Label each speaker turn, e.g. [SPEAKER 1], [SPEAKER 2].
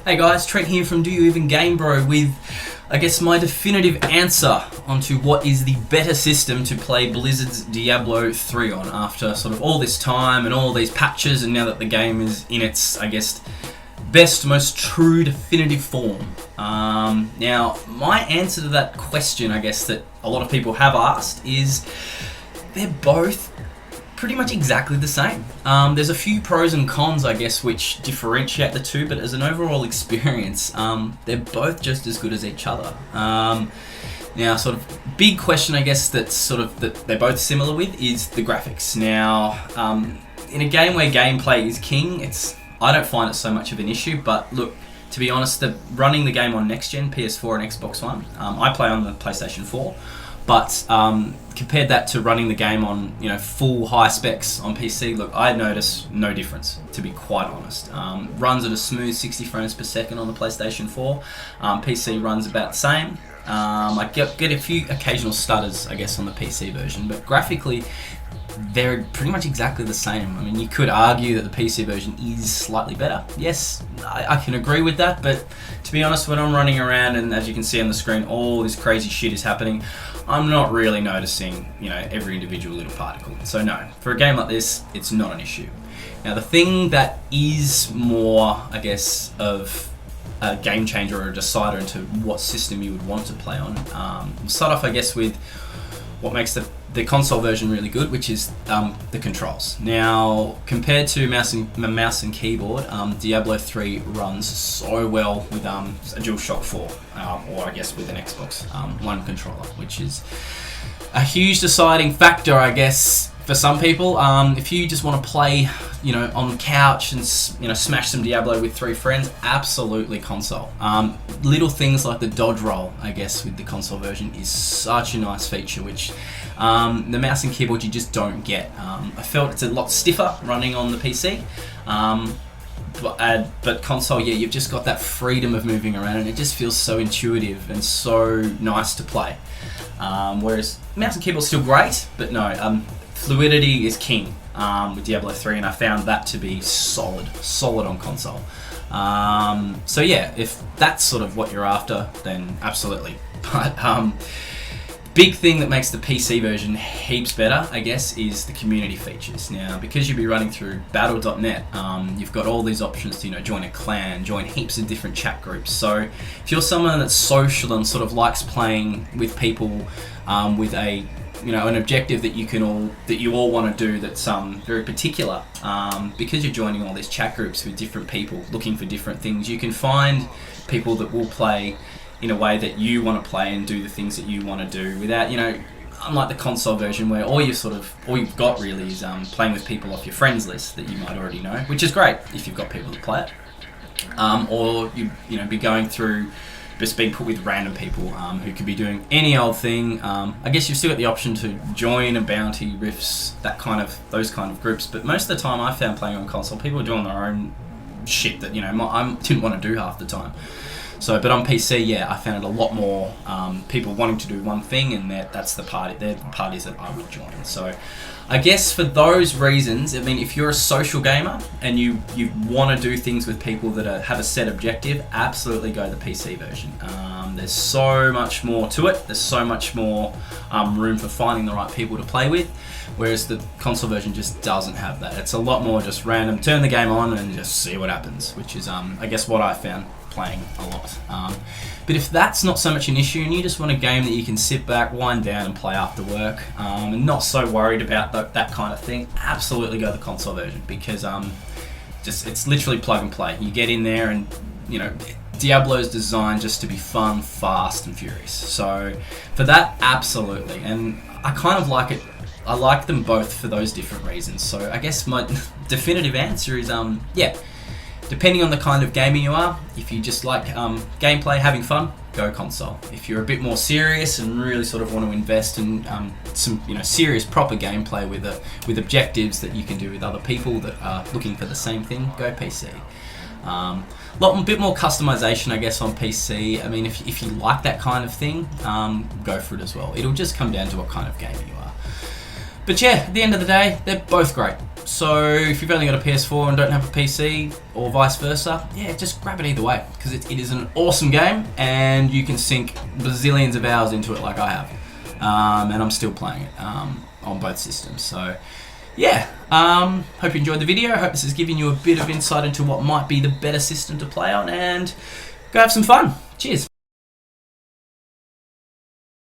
[SPEAKER 1] Hey guys, Trent here from Do You Even Game Bro with, I guess, my definitive answer onto what is the better system to play Blizzard's Diablo 3 on after sort of all this time and all these patches, and now that the game is in its, I guess, best, most true definitive form. Now, my answer to that question, I guess, that a lot of people have asked is they're both pretty much exactly the same. There's a few pros and cons, I guess, which differentiate the two, but as an overall experience, they're both just as good as each other. Now, sort of big question, I guess, that they're both similar with is the graphics. Now, in a game where gameplay is king, I don't find it so much of an issue, but look, to be honest, running the game on next gen, PS4 and Xbox One, I play on the PlayStation 4, but compared that to running the game on full high specs on PC, look, I notice no difference, to be quite honest. Runs at a smooth 60 frames per second on the PlayStation 4. PC runs about the same. I get a few occasional stutters, I guess, on the PC version, but graphically they're pretty much exactly the same. I mean, you could argue that the PC version is slightly better. Yes, I can agree with that, but to be honest, when I'm running around and, as you can see on the screen, all this crazy shit is happening, I'm not really noticing, every individual little particle. So no, for a game like this, it's not an issue. Now, the thing that is more, I guess, of a game changer or a decider into what system you would want to play on, we'll start off, I guess, with what makes the console version really good, which is the controls. Now, compared to mouse and keyboard, Diablo 3 runs so well with a DualShock 4, or I guess with an Xbox One controller, which is a huge deciding factor, I guess, for some people. If you just want to play, on the couch and smash some Diablo with 3 friends, absolutely console. Little things like the dodge roll, I guess, with the console version is such a nice feature, which the mouse and keyboard you just don't get. I felt it's a lot stiffer running on the PC, but console, yeah, you've just got that freedom of moving around, and it just feels so intuitive and so nice to play. Whereas mouse and keyboard's still great, but no, fluidity is king with Diablo 3, and I found that to be solid on console. So yeah, if that's sort of what you're after, then absolutely. But big thing that makes the PC version heaps better, I guess, is the community features. Now, because you'll be running through battle.net, you've got all these options to join a clan, join heaps of different chat groups. So if you're someone that's social and sort of likes playing with people with an objective that you all want to do that's very particular, because you're joining all these chat groups with different people looking for different things, you can find people that will play in a way that you want to play and do the things that you want to do without, unlike the console version where all you've got really is playing with people off your friends list that you might already know, which is great if you've got people to play it, or be going through just being put with random people who could be doing any old thing. I guess you've still got the option to join a bounty, rifts, those kind of groups, but most of the time I found playing on console, people were doing their own shit that I didn't want to do half the time. So, but on PC, yeah, I found it a lot more people wanting to do one thing, and that's the party. They're the parties that I would join. So, I guess for those reasons, I mean, if you're a social gamer and you want to do things with people that have a set objective, absolutely go the PC version. There's so much more to it. There's so much more room for finding the right people to play with, whereas the console version just doesn't have that. It's a lot more just random. Turn the game on and just see what happens, which is, I guess, what I found playing a lot. But if that's not so much an issue and you just want a game that you can sit back, wind down and play after work, and not so worried about that kind of thing, absolutely go the console version, because it's literally plug and play. You get in there and Diablo's designed just to be fun, fast and furious. So for that, absolutely. And I kind of like it. I like them both for those different reasons. So I guess my definitive answer is yeah. Depending on the kind of gamer you are, if you just like gameplay, having fun, go console. If you're a bit more serious and really sort of want to invest in some serious proper gameplay with objectives that you can do with other people that are looking for the same thing, go PC. A bit more customization, I guess, on PC. I mean, if you like that kind of thing, go for it as well. It'll just come down to what kind of gamer you are. But yeah, at the end of the day, they're both great. So if you've only got a PS4 and don't have a PC, or vice versa, yeah, just grab it either way, because it is an awesome game, and you can sink bazillions of hours into it like I have, and I'm still playing it on both systems. So yeah, hope you enjoyed the video. I hope this has given you a bit of insight into what might be the better system to play on, and go have some fun. Cheers.